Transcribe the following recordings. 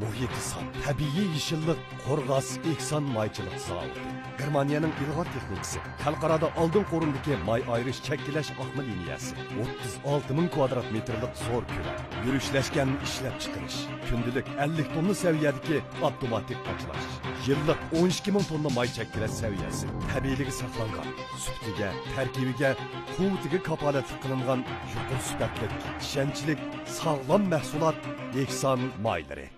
muhiti saf, tabiiy yeshillik, qo'rg'as, ekson maychilik zavodi. Germaniyaning ilg'or texnikasi, xalqarada oldin qo'rindagi may ayrish chekkilash oqma liniyasi, 36 ming kvadrat metrlik zo'r ko'lam, yurishlashgan ishlab chiqarish, kundilik 50 tonna saviyadagi avtomatik qo'chilash, yillik 12 ming tonna may chekkilash saviyasi, tabiiyligi saqlangan, suftiga, tarkibiga, quvvatiga kapolatlik qilingan yuqori sifatli, ishonchli, sog'lom mahsulot Ekson maylari.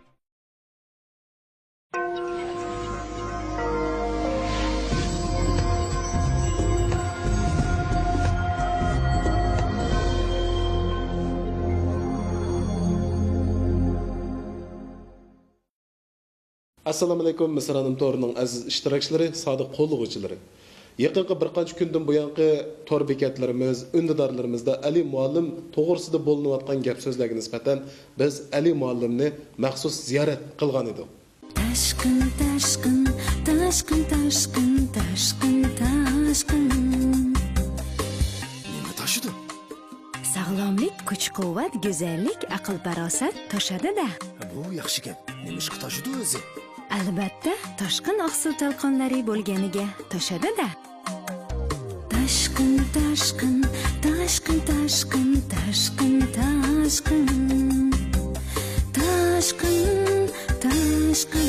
Assalamu alaykum Misranim To'rining aziz ishtirokchilari, sodiq qo'llag'uvchilari. Yaqinqi bir qancha kundan buyanqi tor bekatlarimiz, undidorlarimizda Ali muallim to'g'risida bo'linayotgan gap so'zlarga nisbatan biz Ali muallimni maxsus ziyorat qilgan edik. Tashqin, tashqin, tashqin, tashqin, tashqin, tashqin. Nima tashidi? Sog'lomlik, kuch-quvvat, go'zallik, aql-farosat toshadi-da. Bu yaxshi gap. Nima ish tashidi o'zi? Albatta, toshqin oqsuv to'lqinlari bo'lganiga toshadi-da. Tashqin, tashqin, tashqin, tashqin, tashqin, tashqin. Tashqin, tashqin.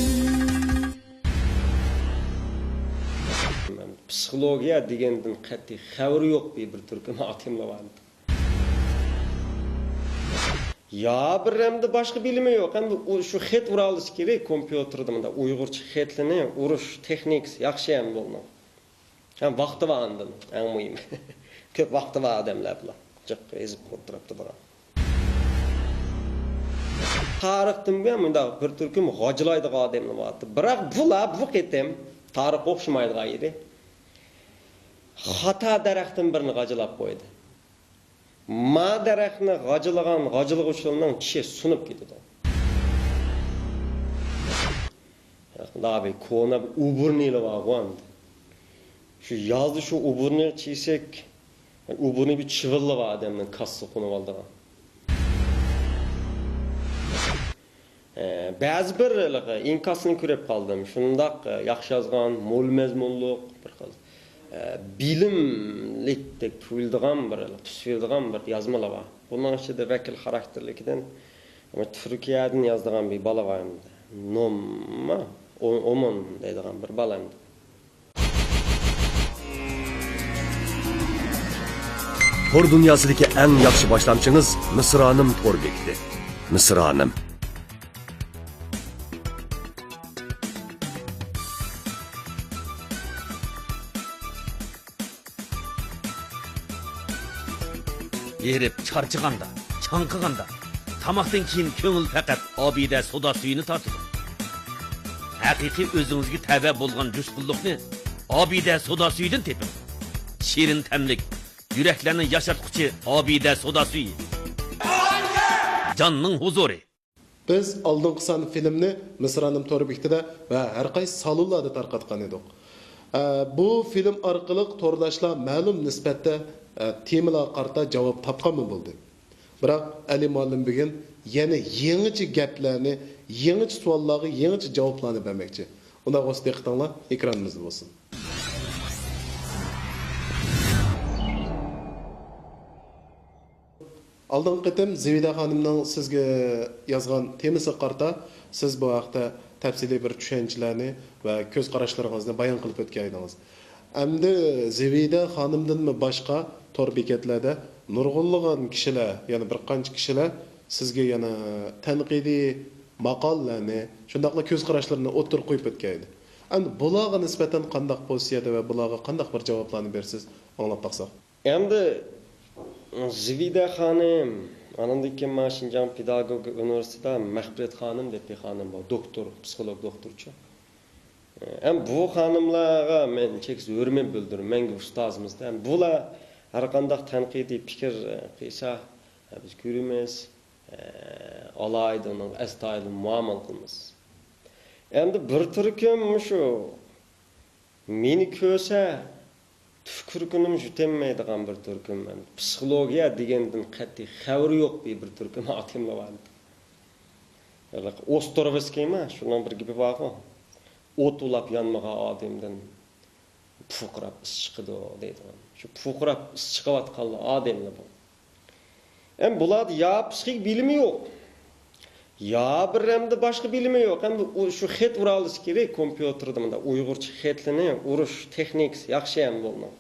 Psixologiya degandan qat'iy xabari yo'q bir turkum atimlavan. Ya bir hamda boshqa bilimi yo'q. Hamda shu xet ura olish kerak kompyuterda bunda Uyg'urcha xetlini urish texnikasi yaxshi ham bo'lmadi. Ham vaqti var andan, eng muhimi. Ko'p vaqti var odamlar bilan. Jiqqa ezib o'tiribdi bilan. Tarixdan bu bunda bir turkum g'ojilaydigan odamlar bor. Biroq bular bu qitim tarix o'xshamaydigan edi. Xato daraxtdan birini g'ojilab qo'ydi. Ma daraxtni g'ojilagan g'ojilik usulining tishi sunib ketdi. Davi kona uburnili vagon. Şu yazdı şu uburni çiysek, uburni bir çıvıllı var adamın kası konu oldu. Bazı bir inkasını körep kaldım. Şundak yaxşı yazgan, mol mezmunluq bir qıl. Bilimlikdek tuyulduğan bir, tüsverdiğan bir yazmalar var. Bunun içinde vekil karakterlikten ama Türkiye'den yazdığan bir bala var. Nomma, Oman deydiğan bir bala. Tor dunyosidagi eng yaxshi boshlamchingiz Misranim Tor bekiti. Misranim. Erip charchiganda, chanqiganda, tamoqdan keyin ko'ngil faqat obida soda suyini tortadi. Haqiqiy o'zingizga tava bo'lgan jushqullikni obida soda suyidan teping. Shirin tamlik, yuraklarni yashatquchi obida soda suyi. Jonning huzuri. Biz oldingi son filmni Misranim To'rbekida va har qaysi salonlarda tarqatgan edik. Bu film orqali to'rdoshlar ma'lum nisbatda temalar qarta javob topgan bo'ldi. Biroq Ali muallim bugun yana yangicha gaplarni, yangicha savollarga yangicha javoblarni bermoqchi. Unda o'z diqqatinglar ekranimizda bo'lsin. Aldın qitim Zivida xonimning sizga yozgan temasi qarta siz bu haqda tafsiliy bir tushunchalarni va ko'z qarashlaringizni bayon qilib o'tgandingiz. Endi Zivida xonimdanmi boshqa tor bekatlarda nurg'unlagan kishilar, ya'ni bir qancha kishilar sizga yana tanqidiy maqollarni, shundaqla ko'z qarashlarini o'tir qo'yib o'tgandi. Endi bularga nisbatan qanday pozitsiyada va bularga qanday bir javoblarni bersiz, anglab baqsaq. Endi Zivida xonim, anandaki Şinjan Pedagogik Üniversitede Mahbret xonim deb bir xonim bor, doktor, psixolog doktorcha. Hem bu xonimlarga men cheksiz hurmat bildiraman, menga ustozimizda. Hem bular har qanday tanqidiy fikr qilsa, biz ko'ramiz, alayda uning astoydil muomala qilamiz. Endi bir turkum shu meni ko'rsa tufkurkunim jutemmaydigan bir turkum. Psixologiya degandan qat'iy xabari yo'q bir turkum atimlar. Ostrovskiy mi? Şundan bir gibi var mı? Ot ulap yanmağa ademden puqrap is chiqdi deydi. Shu puqrap is chiqayotganlar ademlar bu. Hem bular ya psixik bilimi yo'q. Ya bir hamda boshqa bilimi yo'q. Hem shu xet ura olish kerak kompyuterda bunda Uyg'urcha xetlini urish texnikasi yaxshi ham bo'lmadi.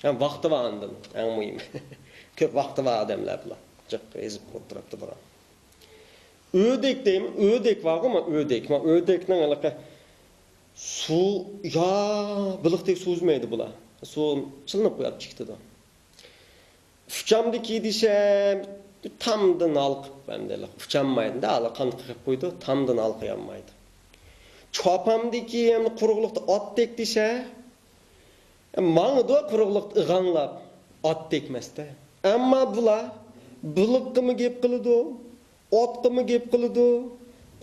Hem vaqti var andan, eng muhim. Ko'p vaqti var odamlar bilan. Jiq ezib o'tiribdi bura. Ödek deymi? Ödek var ama ödek. Ma ödekning alaqa su ya biliqdek so'zmaydi bular. Su chilinib qo'yib chiqdi da. Uçamdaki desem tamdan alqıp bendelik. Uçammaydı da ala kan qilib qo'ydi, tamdan alqıyanmaydı. Çopamdaki hem quruqliqda otdek dese mağdı quruqliqda ig'anlab ot tekmasda. Ammo bular biliqimi gap qiladi, otqimi gap qiladi,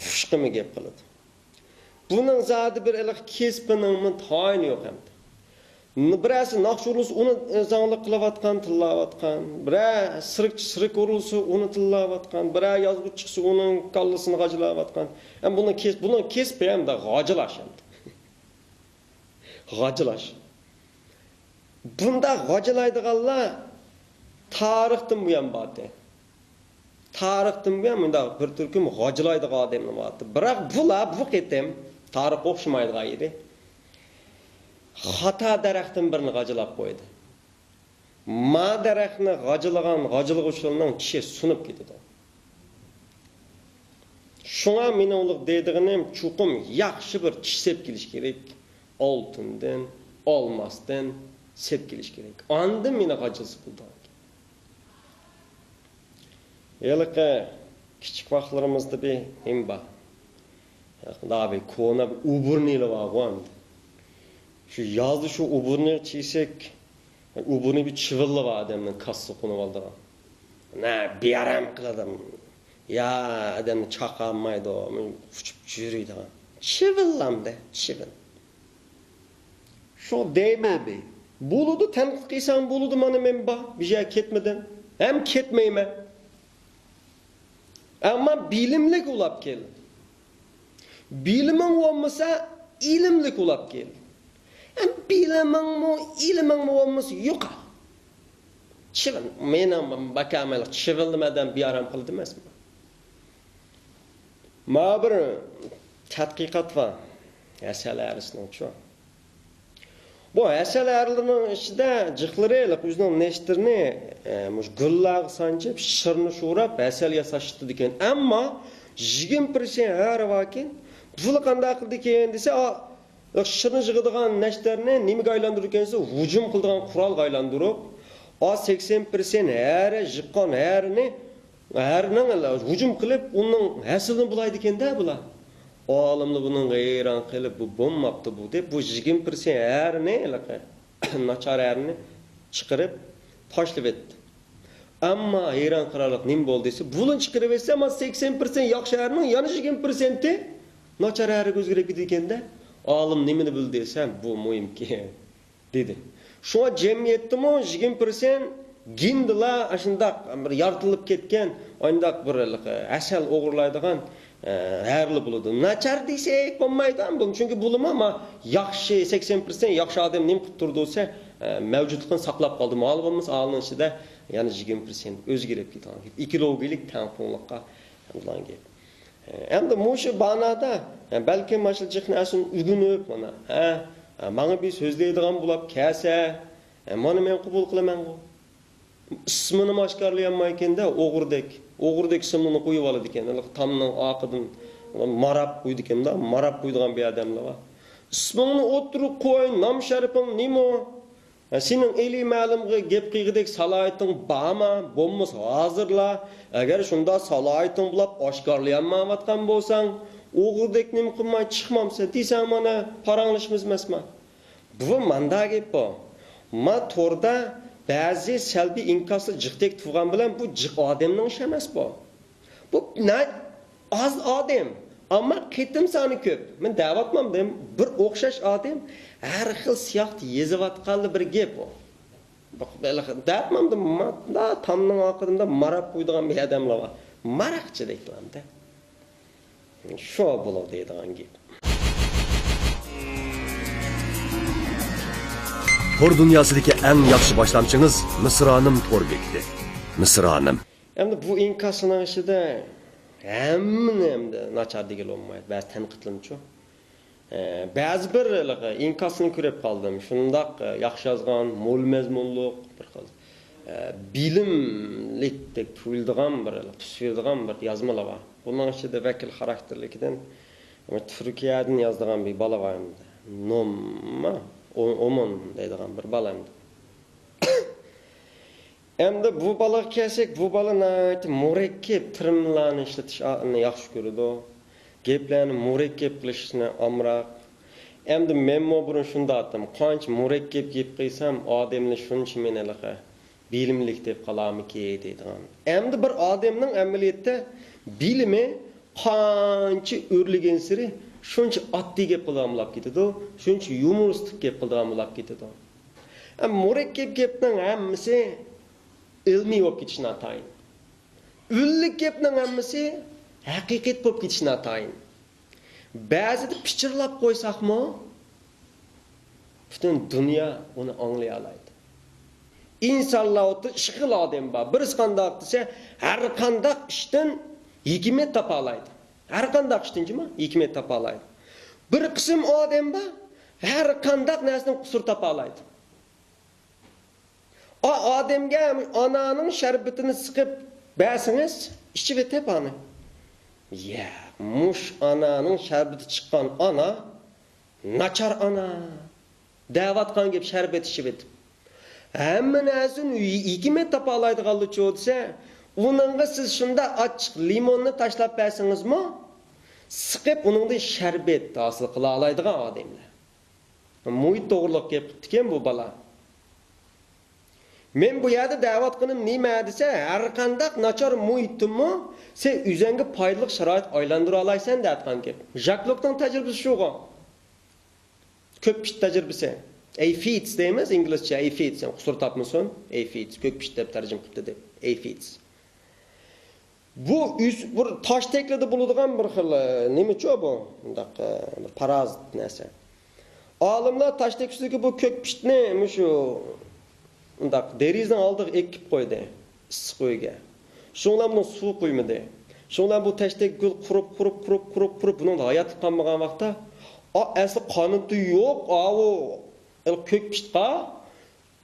xushqimi gap qiladi. Bunun zadi bir iliq kesbining tayini yo'q ham. Birasi naqshurus uni zanglik qilayotgan, tillayotgan, bira sirik urulsa uni tillayotgan, bira yozuvchisi uning kallasini g'ajilayotgan. Ham buni kesib ham da g'ajilash ham. G'ajilash. Bunda g'ajilaydiganlar tarixdan bu ham bor. Tarixdan bu ham bunda bir turkum g'ajilaydigan odamlar bor. Biroq bular bu ketem tarix o'xshamaydigan edi. Xata daraxtın birini g'ajilab qo'ydi. Ma daraxtni g'ajilg'uvchilarning tishi sunib ketdi. Shunga mening uliq deydiganim chuqum yaxshi bir tish sepkilish kerak. Oltindan, olmasdan sepkilish kerak. Onda meni g'ajilsa bo'ldi. Yiliqi kichik vaqtlarimizda bir himba. Daha bir kona uburnili var. Şu yazdı şu uburnu çiysek, uburnu bir çıvıllı var adamın kası konu valdı. Ne bir aram kıladım. Ya adamın çakalmaydı o, uçup yürüydü. Çıvıllam de, çıvıl. Şu değme mi? Buludu, tanık kıysan buludu bana men bah, bir şey ketmeden. Hem ketmeyme. Ama bilimlik ulap gel. Bilimin olmasa ilimlik ulap gel. İlmin mi olması yok. Çivil, benim bakamel çivilmeden bir aram kıldı mı? Ma bir tadqiqat var. Eserlerisinin çoğu. Bu eserlerinin içinde cıkları özünün neştirini güllağı sancıp, şırını şuurap, eser yasaştı diken. Ama 20% her vakit bunu kanda akıldı diken dese Şırını jığıdığan neşterine nimig aylandırırkense hücum kıldığan kural aylandırıp o 80% her jıqqan herinin hücum kılıp onun hasilini bulaydı eken de bula. O alımlı bunun gayran kılıp bu bommaptı bu deyip bu 20% herini naçar herini çıkarıp taşlıp etti. Ama heyran kıralık nim bolduysa bulun çıkarıp etse ama 80% yakşı herinin yanı 20%'i naçar heri gözgürep gidiken de Alım nemini bil desem bu muhim ki dedi. Şu an cemiyette mi 20% gindila aşında bir yartılıp ketken oyundak bir asal oğurlaydıgan herli buludu. Naçar desek olmaydı bunu çünkü bulum ama yaxşı 80% yaxşı adam nem qilib turdi olsa mevcutluğunu saklap kaldı. Malımız alının içinde yani 20% özgürep ketdi. İkilogilik tanqonluqqa ulan gel. Hem de muşu banada belki maşılcıqni asun ügünüp mana bana bir sözleydigan bulap kelse mana men qabul qilaman go ismini oshkorlayolmayken de o'g'urdek ismini qo'yib oladi ekan tamning oqidan marab qo'ydi ekan da marab qo'ydigan bir odamlar bor ismini o'tirib qo'y nom sharifing nima sening eli ma'lumga gap qilgidek salohiyatning bormi bo'lmas hozirla agar shunda salohiyatning bulab oshkorlayolmayotgan bo'lsang o'g'urdek nim qilmay chiqmamsa desam mana paranglashimiz emasmi bu manda gap bu ma to'rda ba'zi salbiy inkosli jiqdek tug'an bilan bu jiq odamning ishi emas bu az odam Ama ketim sani köp. Men davatmam deyim, bir o'xshash odam har xil siyoqda yezivatqanli bir gap o. Bak, davatmam deyim, da tamning oqidimda marab qo'ydigan bir odamlar bor. Maraqchi deyiladi. Şu bo'ladi deydigan gap. Tor dunyosidagi eng yaxshi boshlamchingiz Misronim tor bekiti. Misronim. Endi bu inkasning ichida hamma nachar degan olmaydi. Ba'zi tanqidlanchi. Ba'zi bir inkasini ko'rib qoldim. Shundoq yaxshi yozgan, mo'l mazmunliq bir xil bilimlikdek tuyuldigan bir, tusvirdigan bir yozmalar var. Bunun ichida vakil xarakterligidan Turkiyadan yozdigan bir bola var. Nomma Oman deydigan bir bola. Endi bu bola kelsak, bu bola murakkab tirimlarni ishlatishni yaxshi ko'radi. Gaplarni murakkab qilishni amroq. Endi men burun shunda aytdim, qancha murakkab gap qilsam, odamni shuncha menalaqa bilimlik deb qolamiki deydigan. Endi bir odamning amaliyotda bilimi qancha o'rlagan siri shuncha oddiy gap qilamlab ketadi, shuncha yumoristik gap qilamlab ketadi. Murakkab gapning hammasi ilmiy bo'lib ketishini atayin. Ullik gapning hammasi haqiqat bo'lib ketishini atayin. Ba'zida pichirlab qo'ysaqmi, butun dunyo uni anglay oladi. İnsanlar o'ta ishqil odam bor. Birisi qandoq desa, har qanday ishdan hikmat topa oladi. Har qanday ishdanmi hikmat topa oladi. Bir qism odam bor, har qanday narsadan qusur topa oladi. O odamga onaning sharbetini siqib bersangiz, ichib etib ani. Ya, mush onaning sharbeti chiqqan ona, nachar ona. Davatgan gap sharbet ichib etib. Hamma narsani hikmat topa oladiganlik bo'lsa, uningga siz shunda ochiq limonni tashlab bersangizmi, siqib uningdan sharbet hosil qila oladigan odamlar. Muhit to'g'riliq gap qilgan bu bola. Men bu yerda da'vat qilib nima desa, har qanday nachar muhitni sen o'zingga foydali sharoit aylantira olaysan deyotgan gap. Jaklokning tajribasi shuga. Ko'p ish tajribasi. Aphids deymiz inglizcha aphids, qusur topmasin. Aphids ko'p ish deb tarjima qildi deb. Aphids. Bu bir tosh teklida bo'ladigan bir xil nima-chu bu? Undaq bir parazit narsa. Olimlar tosh teksidagi bu ko'k pishtni shu undaq derizdan oldiq ekib qo'ydi issiq uyga. Shunlar buni suv qo'ymadi. Shunlar bu tashtek gul qurib buning hayot qolmagan vaqtda asli qoniti yo'q, ko'k pishtqa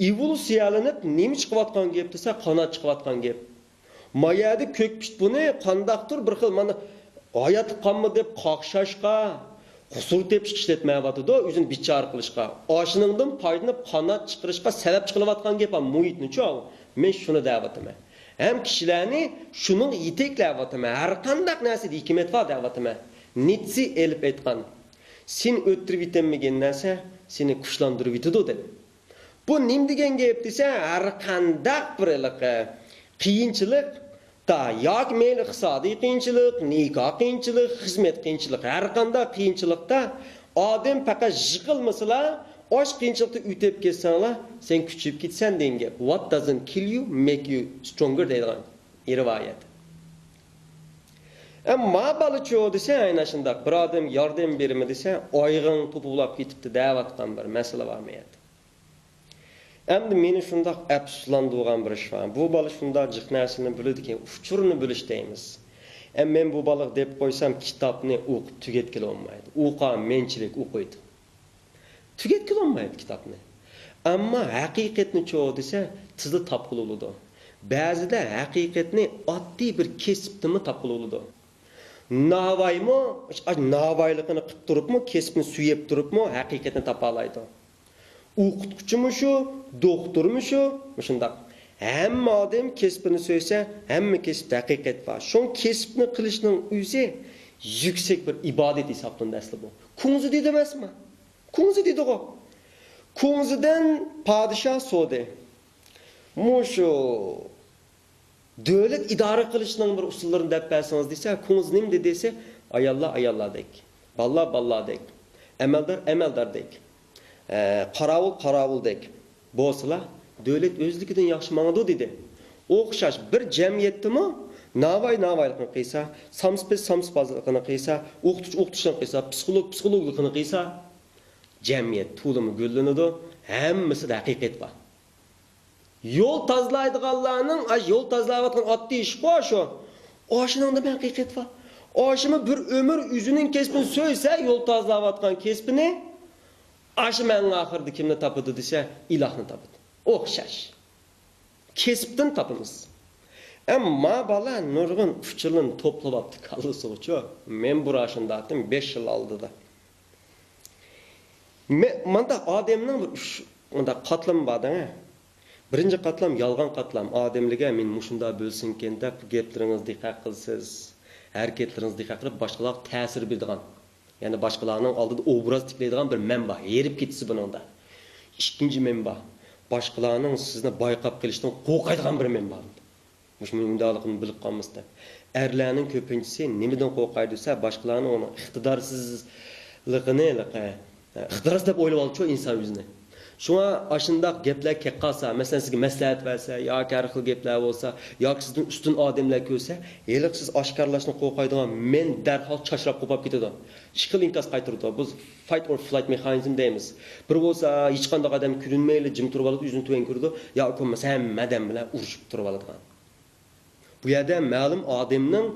evolyutsiyalanib nima chiqayotgan gap desa, qanot chiqayotgan gap. Mayada ko'k pisht buni qandaqdir bir xil mana hayot qolma deb qoqshashqa, qusur tepish ishlatmayotdi, o'zini bichar qilishqa, oshiningdan foydalanib qanot chiqarishqa sabab chiqilayotgan gap muhitni-chu. Men shuni da'vataman. Ham kishilarni shuning yetaklayapman. Har qanday narsada hikmat bor da'vataman. Nitsi elib aytgan. Sen o'ttirib yetenmagan narsa seni kuchlantirib yetadi deb. Bu nim degan gap desa, har qanday bir qiyinchilik da yoki meni iqtisodiy qiyinchilik, nikoh qiyinchilik, xizmat qiyinchilik, har qanday qiyinchilikda odam faqat yiqilmasalar, osh qiyinchilikda o'tib ketsanglar, sen kuchib ketsan degan gap. What doesn't kill you make you stronger deydigan rivoyat. Ammo balichi desa, aynan shunday bir odam yordam berimi desa, oyg'in to'plab ketibdi da'vatdan bir masala bormaydi. Endi meni shundoq afsuslantirgan bir ish bor. Bu bola shundoq jiq narsani biladigan, uchurni bilish deymiz. Men bu bola deb qo'ysam, kitobni o'qib tugatkila olmaydi. O'qan menchilik o'qiydi. Tugatkila olmaydi kitobni. Ammo haqiqatni cho'q desa, tizli topqil bo'ladi. Ba'zida haqiqatni oddiy bir kesibdimi topqil bo'ladi. Navoiymi, navoiyligini qilib turibmi, kesibni suyib turibmi, haqiqatni topa oladi. O'qituvchimi shu, doktormi shu, shundoq. Hamma odam kesibini so'ysa, hamma kesibda haqiqat bor. Shu kesibni qilishning o'zi yuksak bir ibodat hisoblanadi asli bu. Kunzi dedi emasmi? Kunzi dedi-ku. Kunzidan podshoh so'di. Mushu davlat idora qilishning bir usullarini deb bersangiz desa, kunzi nim desa, ayollardek, ballardek, amaldardek. Qaravuldek bo'lsalar, davlat o'zligidan yaxshi mang'du dedi. O'xshash bir jamiyatdimi navaylıqını qilsa, samspazlıqını qilsa, o'qitishni qilsa, psixologlikini qilsa, jamiyat to'limi gullanadi, hammasida haqiqat bor. Yo'l tozlaydiganlarning, yo'l tozlayotgan oddiy ish bor shu. Oshiningda men haqiqat bor. Oshimi bir ömür üzünün kesbini söylese, yo'l tozlayotgan kesbini, aşı men ahirda kimni topadi desa, ilohni topadi. O'xshash. Kesibdan topamiz. Amma bala nurg'un fikrlarni to'plabapti kallasigacha. Men bu rashында atdim 5 yil oldida. Manda odamning unda qatlam bor-da. Birinchi qatlam yolg'on qatlam. Odamlarga men mushunda bo'lsinkin deb gaplaringizni diqqat qilsiz. Hareketlerinizni diqqat qilib boshqalarga ta'sir beradigan. Ya'ni boshqalarning oldida obraz tiklaydigan bir manba, yerib ketsa buningda. Ikkinchi manba, boshqalarning sizni bayqab kelishdan qo'rqadigan bir manba. Mush mundaqligini bilib qolmasda. Erlarning ko'pinchisi nimadan qo'rqaydi desa, boshqalarning uni iqtidorsizligini, iqtidorsizlik deb o'ylab olchi inson o'zini. Şuna aşındaq geplər qalsa, məsələn sizə məsləhət versə, ya hər xil geplər olsa, ya sizdən üstün adamlar görsə, elə siz aşkarlaşını qo'rqaydigan men dərhal çaşrab qopab ketadi. Şıqıl inkas qaytırdı. Bu fight or flight mexanizm deymiz. Bir bo'lsa, hech qanday odam kurinmayli, jim turib olib, o'zini tuvan ko'rdi, yo ko'masa hamma odam bilan urushib turib oladigan. Bu yerda ma'lum odamning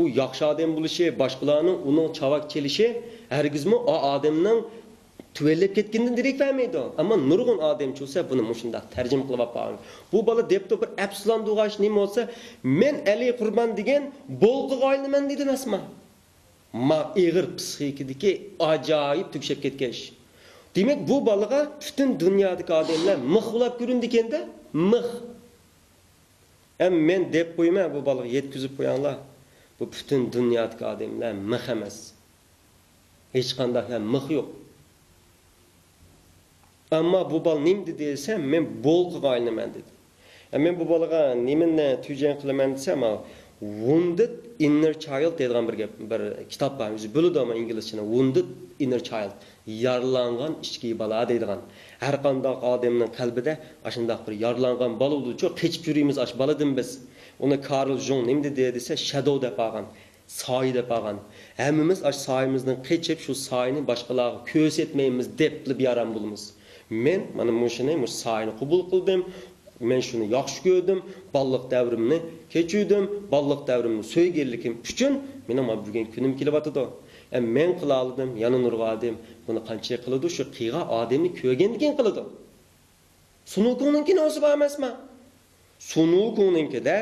u yaxshi odam bo'lishi, boshqalarning uning chavak kelishi, hargizmi o odamning tüvelip ketkinden direkt vermeydi. Ama nurgun adem çolsa bunu muşunda tercüme kılıp yapar. Bu bala depto bir epsilon doğaş neyim olsa men eli kurban degen bolqı gaylını men dedim esma. Ma eğir psikideki acayip tükşep ketkeş. Demek bu balığa bütün dünyadaki ademler mıhulap göründüken de mıh. Men dep koyma bu balığı yetkizip koyanlar. Bu bütün dünyadaki ademler mıh emez. Hiç kandak mıh yok. Ama bu bal nimdi desem, men bol qilganman dedi. Men bu balığa niminni tüjen qilaman desem, Wounded Inner Child deydigan bir kitap var. O'zi bo'ladi ama inglizchani Wounded Inner Child, yarlangan ichki bala deydigan. Har qanday odamning qalbida ashundaq bir yarlangan bola bo'luvchi, qechib yurimiz ash baladan biz. Uni Carl Jung nimdi desa, shadow deb qolgan, soy deb qolgan. Hammamiz ash soyimizdan qechib shu soyni boshqalarga ko'rsatmaymiz deb bir yaram bo'lamiz. Men mana mushuni sayni qabul qildim. Men shuni yaxshi ko'rdim. Balliq davrimni kechirdim. Balliq davrimni so'yganlikim uchun mening bugun kunim kelyapti. Men qila oldim, yana nurg'adim. Buni qancha qiladi? Shu qiyg'a odamni ko'rgandan qiladi. Sunuqninki o'zi bor emasmi? Sunuqninkida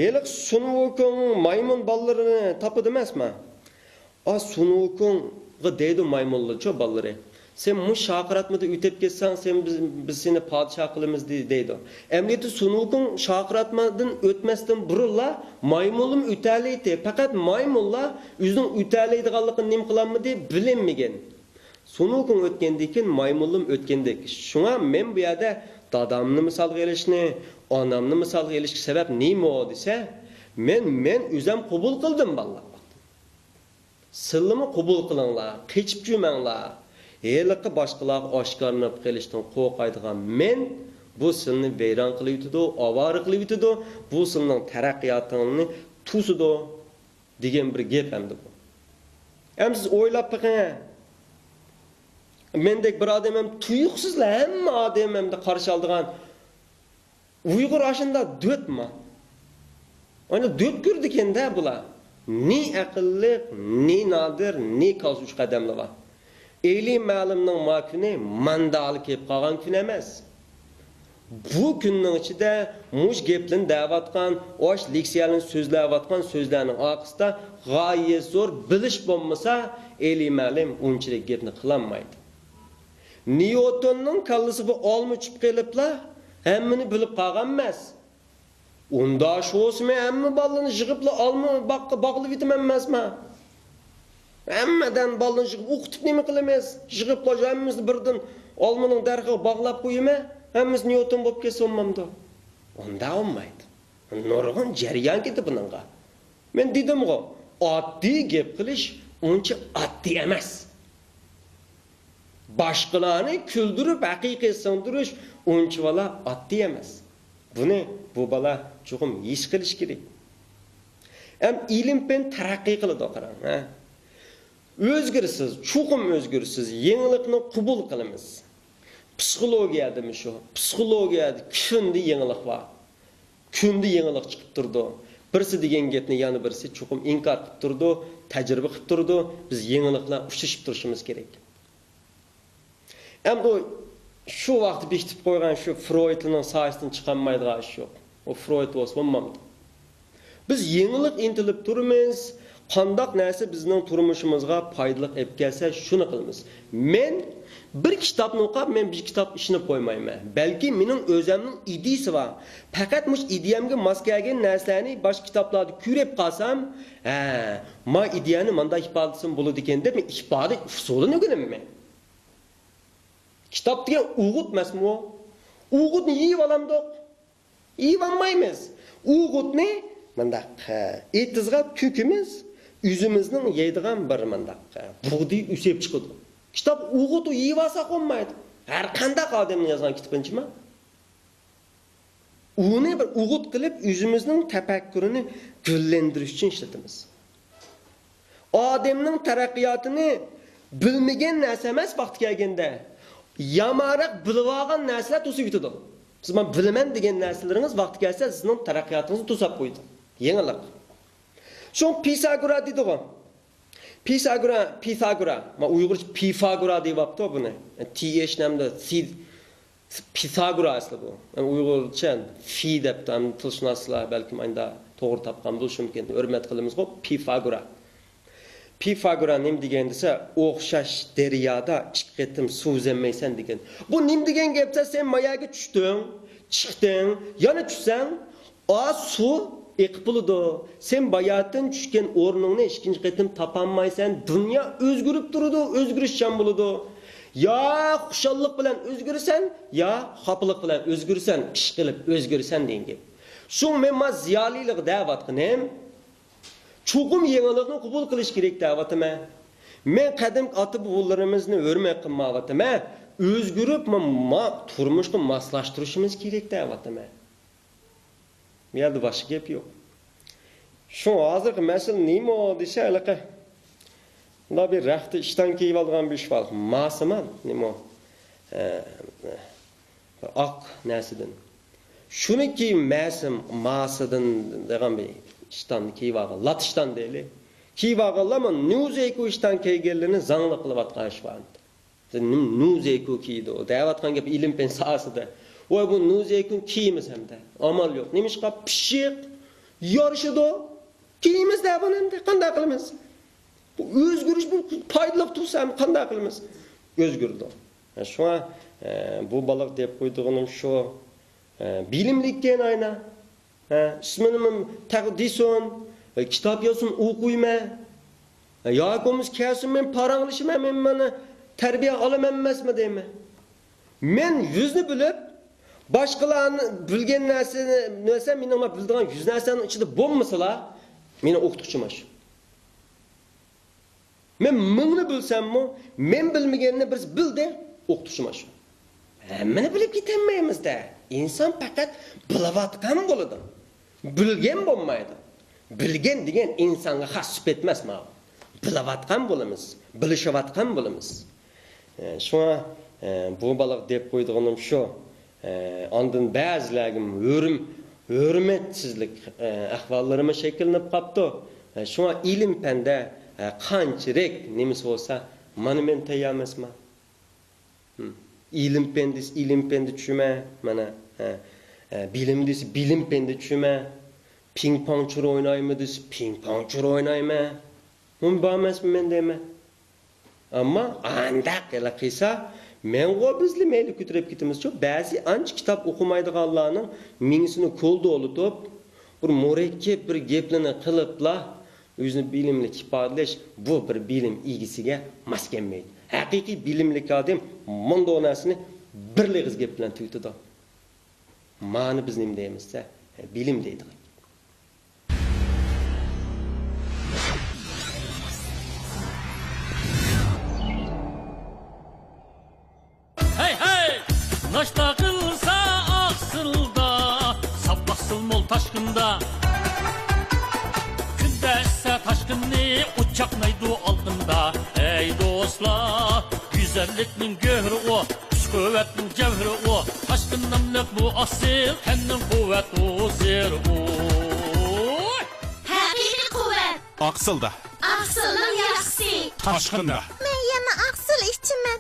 yeliq sunuqning maymun ballarini topadi emasmi? A sunuqga deydi maymunlarcha ballari. Sen mu şakiratmada ütep ketsen sen biz seni padişah kılımız deydi. Emniyeti sunukun şakiratmadan ötmezden burulla maymunum üterleydi. Fakat maymunla yüzün üterleydiğallıkın nim kılanmadı bilinmegen. Sunukun ötkendikin maymunum ötkendik. Şuna men bu yerde dadamını misal gelişini, anamını misal gelişki sebep neymi o dese men üzem kubul kıldım vallahi. Sırlımı kubul kılınla, keçip cümenla. Eliqi boshqalarga oshkorlanib qilishdan qo'rqaydigan men bu silni vayron qilib yutadi, avor qilib yutadi, bu silning taraqqiyotini tusidi degan bir gap hamdi bu. Ham siz o'ylab boqing. Mendek bir odam ham tuyuqsizlar hamma odam hamda qarshi oladigan Uyg'ur ashunda do'tma. Ana do't ko'rdi ekanda bular. Ni aqlli, ni nodir, ni qalsuch qadamli var. Eyli ma'lumning makuni mandali kelib qolgan kun emas. Bu kunning ichida mush geplarni davatgan, osh leksiyalarni so'zlayotgan so'zlarning orqasida g'oyat zo'r bilish bo'lmasa, eyli ma'lum unchalik gapni qilolmaydi. Newtonning kallasiga olma uchib keliblar, hammani bilib qolgan emas. Unda sho'smi hamma ballarni yig'iblar olma bog'lib yetaman emasmi? Hammadan balını yig'ib o'qitib nima qilamiz? Yig'iblar hammamizni birdan olmaning darxiga bog'lab qo'yma, hammamiz Newton bo'lib ketsa olmamdi. Unda olmaydi. Nurg'un jarayon ketdi buningga. Men dedim-ku, oddiy gap qilish uncha oddiy emas. Boshqalarni kuldirib haqiqiy sindirish uncha vala oddiy emas. Buni bu bala cho'qim his qilish kerak. Hem ilim pen terakki kılıdı qarang, ha. Özgürsiz, çuqum özgürsiz, yenilikni qabul qilamiz. Psixologiyada mi shu? Psixologiyada kundi yenilik bor. Kundi yenilik chiqib turdi. Birisi degan gapni yana birisi çuqum inkor qilib turdi, tajriba qilib turdi. Biz yeniliklar ushishib turishimiz kerak. Hem bu şu vaqt bekitib qo'ygan shu Freudning sayasidan chiqolmaydigan ish yo'q. O Freud bo'lmamdi. Biz yenilik intilib turimiz. Qandaq narsa bizning turmushimizga foydali olib kelsa, shuni qilamiz. Men bir kitobni o'qib, men bir kitob ishini qo'ymayman. Balki mening o'zimning ideyasi bor. Faqat mush ideyamga mos kelgan narsalarni boshqa kitoblarda ko'rib qolsam, ma ideyani menda ifodasam bo'ladi ekan deb men ifoda usulini o'rganaman. Kitap degan o'g'it emasmi o? O'g'itni yeyib olamdiq. Yeyib olmaymiz. O'g'itni mendaq etizga ko'kimiz, üzümüzning yeydigan bir mendaq bug'doy o'sib chiqadi. Kitap o'g'it yeyib olsa qo'ymaydi. Har qanday odamning yozgan kitobinchimi? Uni bir o'g'it qilib o'zimizning tafakkurini gullantirish uchun ishlatamiz. Odamning taraqqiyotini bilmagan narsa emas vaqt kelganda yamaraq bilib olgan narsalar to'sib yutadi. Siz men bilaman degan narsalaringiz vaqt kelsa sizning taraqqiyotingizni to'sab qo'ydi. Yenilik. Şu Pisagora deydi-ku. Pisagora. Ma Uyg'urcha Pifagora deyapti buni. TH namda Pisagora asli bu. Uyg'urcha fi debdi. Tilshunoslar balki menda to'g'ri topgan bo'lishi mumkin. Hurmat qilamiz-ku Pifagora. Pifagora nim degan desa, o'xshash daryoda ikki qatim suv zemmaysan degan. Bu nim degan gapda sen mayaga tushding, chiqding, yana tushsang, suv eqib bo'ladi. Sen bayatdan tushgan o'rningni ikkinchi qatim topolmaysan. Dunyo o'zgarib turadi, o'zgarishchan bo'ladi. Ya xushallik bilan o'zgarsan, ya xapliq bilan o'zgarsan, ish qilib o'zgarsan degan gap. Shu men ziyolilik da'vatqinim. Çuqum yenilikni qabul qilish kerak da'vatime. Men qadim ota-bobolarimizni hurmat qilmoqatime. O'zgarib turmushni moslashtirishimiz kerak da'vatime. Bu yerda boshqa gap yo'q. Shu hozirgi masala nima desa, alaqa. Bunda bir raxti ishdan kelib olgan bir ish bor. Masiman nima? Oq narsadan. Shuniki masidan degan bir ishdan kiyvaga latishdan deyli. Kiyvagalarma nuzeyku ishdan kelganlarni zangli qilayotgan ish bor. Nuzeyku kiydi. O da'vatgan gap ilm pen sohasida. Voy bu nuzeyku kiyimiz hamda. Amal yo'q. Nimishqa pishiq yorishidi. Kiyimiz da buni hamda qanday qilamiz? Bu o'zgarish bu foydali tursa ham qanday qilamiz? O'zgardi. Shuna bu baliq deb qo'ydig'im shu bilimlikka ayna ismini taqdison, kitap yazsın o'qiyma. Yo'qimiz kelsin men paranglishman, men mana tarbiya olaman emasmi deyman. Men yuzni bilib, boshqalarni bilgan narsani, mening bildigan 100 narsaning ichida bo'lmasalar, meni o'qituvchim shu. Men mingni bilsammi, men bilmaganini biz bildi, o'qituvchim shu. Hammani bilib ketolmaymiz-da. İnson faqat bilayotgan bo'ladi. Bilgen bo'lmaydi. Bilgen degan insonga xos etmas ma. Bilayotgan bo'lamiz, bilishayotgan bo'lamiz. Shuna bu baliq deb qo'ydig'im shu. Ondan ba'zilarga hurmatsizlik ahvollarimiz shakllanib qopti. Shuna ilm panda qanchalik nimasi bo'lsa, mana men tayyormasman. İlim pendi tushuma, mana bilim desi bilim pendi tushuma, ping pong chur o'ynaymi desi ping pong chur o'ynaymi. Mun bo'lmasmi men deyman. Ammo andaq qilsa, men bizli mayli ko'tarib ketamiz-ku. Ba'zi ancha kitob o'qimaydiganlarning mingsini qo'lda olib, bir murakkab bir gaplarni qilibla o'zini bilimli ifodalash bu bir bilim egisiga mos kelmaydi. Haqiqiy bilimli odam bunday narsani bir lig'iz gap bilan tuytadi. Ma'ni biz nima deymizsa, bilim deydi. Hey hey! Naşta kılsa aksılda, sabahsıl mol taşkında. çaknaydı altında. Ey dostlar, güzelliknin göhrü o, güç kuvvetin cevhri o. Taşkın namlık bu asil, kendin kuvvet o zir o. Haqiqiy quvvat. Aqsilda, Aqsilning yaxshisi. Toshqinda. Men yana aqsil ichiman.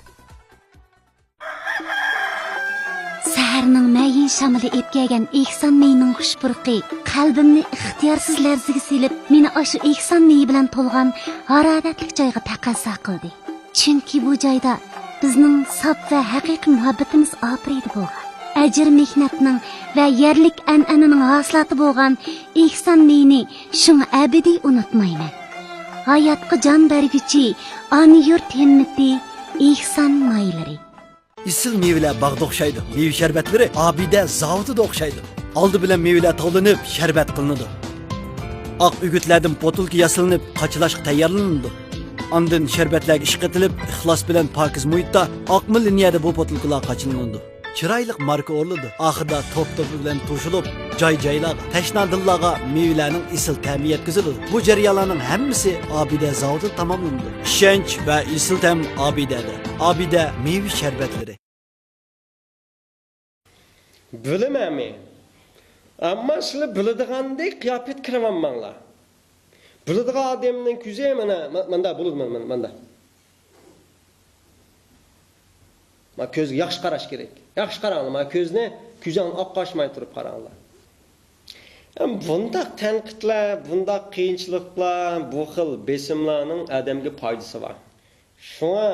Saharning mayin shamili epkagan ehson meyning xushpurqi qalbimni ixtiyorsiz larziga silib, meni o'sha ehson meyi bilan to'lgan haroratli joyga taqozo qildi. Chunki bu joyda bizning sof va haqiqiy muhabbatimiz opriydi bo'lgan. Ajr mehnatning va yerlik an'ananing hosilati bo'lgan ehson meyni shunga abadiy unutmayman. Hayotga jon berguchi ona yurt himmati ehson maylari. İsil meyveler bağda okşaydı. Meyve şerbetleri abide zavıdı da okşaydı. Aldı bilen meyveler tavlanıp şerbet kılınıdı. Ak ügütlerden botulki yasılınıp kaçılaşık tayyarlanındı. Andın şerbetler işq etilip ihlas bilen pakiz muhitta akmı liniyada bu botulkular kaçınlandı. Çıraylık marka orladı. Ahırda top topu bilen tuşulup cay-caylağa, teşnadıllığa meyvelerinin isil təmi yetkizildi. Bu ceriyalarının hemmisi abide zavıdı tamamlandı. İşenç ve isil tem abidede. Abide meyve şerbetleri. Bilememi. Ama sizlar biladiğandek kıyafet kiravanmanlar. Biladiğan adamın küze manda bulud manda. Ma közge yaxshi qarash kerak. Yaxshi qaranglar, ma ko'zni kuzan oqqashmay turib qaranglar. Bundaq tanqidlar, bundaq qiyinchiliklar, bu xil besimlarning odamga foydasi bor. Shunga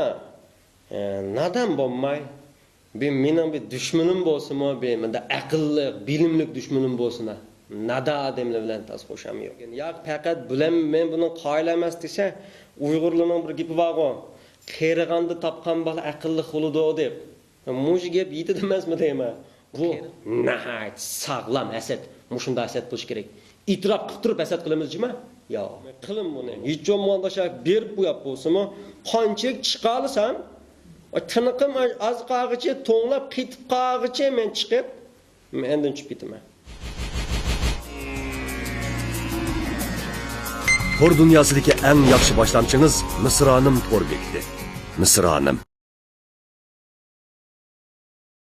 nadan bo'lmay, mening bir dushmanim bo'lsa-mu, menda aqlli, bilimli dushmanim bo'lsin. Nada odamlar bilan tas qo'shamay. Yo'q, faqat bilan men buni qoyil emas desa, Uyg'urlarning bir gapi bor-ku. Qerig'anda topgan bola aqlli xuludo deb. Mushi gap yetadi emasmi deyman. Bu nahayat sog'lom asad. Mushunda asad bo'lish kerak. Itrof qilib turib asad qilamizmi? Yo'q. Qilim buni. Hech bo'lmaganda berib qo'yib bo'lsa-mu, qancha chiqalasam, tiniqim az qog'icha to'nglab ketib qog'icha men chiqib, men endan chiqib ketaman. Tor dunyosidagi eng yaxshi boshlanchingiz Misronim tor bekiti. Misronim